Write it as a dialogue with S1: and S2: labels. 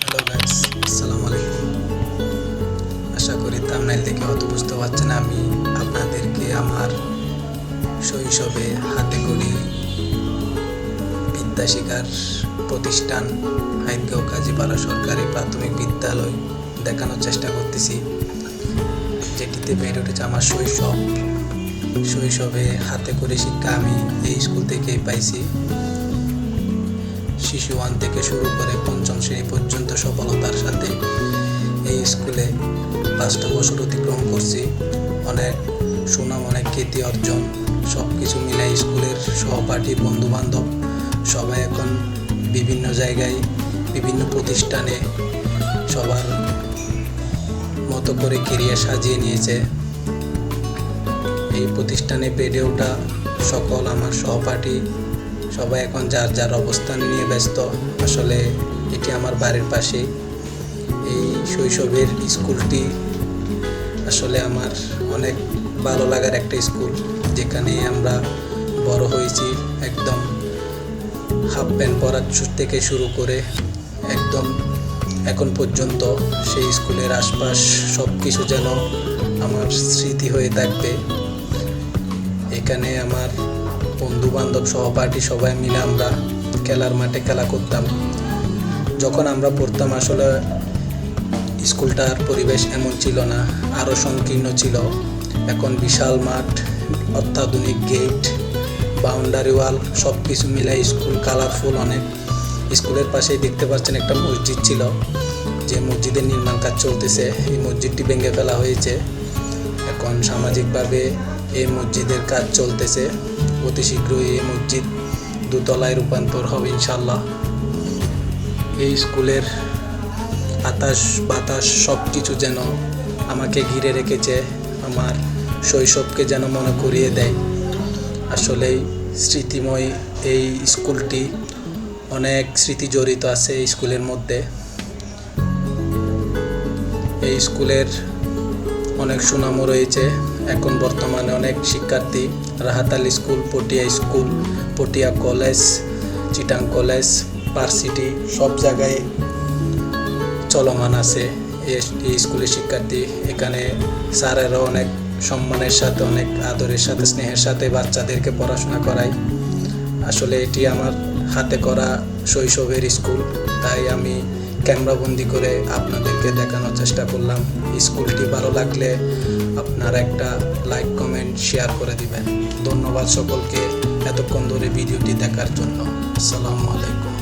S1: Hello guys, আসসালামু আলাইকুম। আশা করি থাম্বনেল দেখে হয়তো বুঝতে পারছেন আমি আপনাদেরকে আমার শৈশবে হাতে করি বিদ্যা শিক্ষার প্রতিষ্ঠান হাইদগাঁও কাজীপাড়া সরকারি প্রাথমিক বিদ্যালয় দেখানোর চেষ্টা করতেছি, যেটিতে বেড়ে উঠেছে আমার শৈশবে হাতে করে শিক্ষা আমি এই স্কুল থেকেই পাইছি। শিশু 1 থেকে শুরু করে 5ম শ্রেণী পর্যন্ত সফলতার সাথে এই স্কুলে 5টা বছর অতিক্রম করছি। অনেক সুনাম, অনেক খ্যাতি অর্জন, সব কিছু মিলাই স্কুলের সহপাঠী, বন্ধুবান্ধব সবাই এখন বিভিন্ন জায়গায় বিভিন্ন প্রতিষ্ঠানে সবার মতো করে কেরিয়ার সাজিয়ে নিয়েছে। এই প্রতিষ্ঠানে বেড়ে ওঠা সকল আমার সহপাঠী সবাই এখন যার যার অবস্থান নিয়ে ব্যস্ত। আসলে এটি আমার বাড়ির পাশে। এই শৈশবের স্কুলটি আসলে আমার অনেক ভালো লাগার একটা স্কুল, যেখানে আমরা বড় হয়েছি। একদম হাফ প্যান্ট পরা থেকে শুরু করে একদম এখন পর্যন্ত সেই স্কুলের আশপাশ সব কিছু যেন আমার স্মৃতি হয়ে থাকবে। এখানে আমার বন্ধু বান্ধব সহপাঠী সবাই মিলে আমরা খেলার মাঠে খেলা করতাম। যখন আমরা পড়তাম আসলে স্কুলটার পরিবেশ এমন ছিল না, আরও সংকীর্ণ ছিল। এখন বিশাল মাঠ, অত্যাধুনিক গেট, বাউন্ডারি ওয়াল, সব কিছু মিলাই স্কুল কালারফুল অনেক। স্কুলের পাশেই দেখতে পাচ্ছেন একটা মসজিদ ছিল, যে মসজিদের নির্মাণ কাজ চলতেছে। এই মসজিদটি ভেঙে ফেলা হয়েছে। এখন সামাজিকভাবে এই মসজিদের কাজ চলতেছে। অতি শীঘ্রই এই মসজিদ 2 তলায় রূপান্তর হবে ইনশাল্লাহ। এই স্কুলের আতাস বাতাস সব কিছু যেন আমাকে ঘিরে রেখেছে, আমার শৈশবকে যেন মনে করিয়ে দেয়। আসলেই স্মৃতিময় এই স্কুলটি, অনেক স্মৃতি জড়িত আছে এই স্কুলের মধ্যে। এই স্কুলের অনেক সুনামও রয়েছে। এখন বর্তমানে অনেক শিক্ষার্থী Rahat Ali school, Patiya college, Chittagong college, varsity সব জায়গায় চলমান আছে এই স্কুলের শিক্ষার্থী। এখানে স্যারেরাও অনেক সম্মানের সাথে, অনেক আদরের সাথে, স্নেহের সাথে বাচ্চাদেরকে পড়াশোনা করায়। আসলে এটি আমার হাতে করা শৈশবের স্কুল, তাই আমি ক্যামেরাবন্দি করে আপনাদেরকে দেখানোর চেষ্টা করলাম। স্কুলটি ভালো লাগলে আপনারা একটা লাইক, কমেন্ট, শেয়ার করে দিবেন। ধন্যবাদ সকলকে এতক্ষণ ধরে ভিডিওটি দেখার জন্য। আসসালামু আলাইকুম।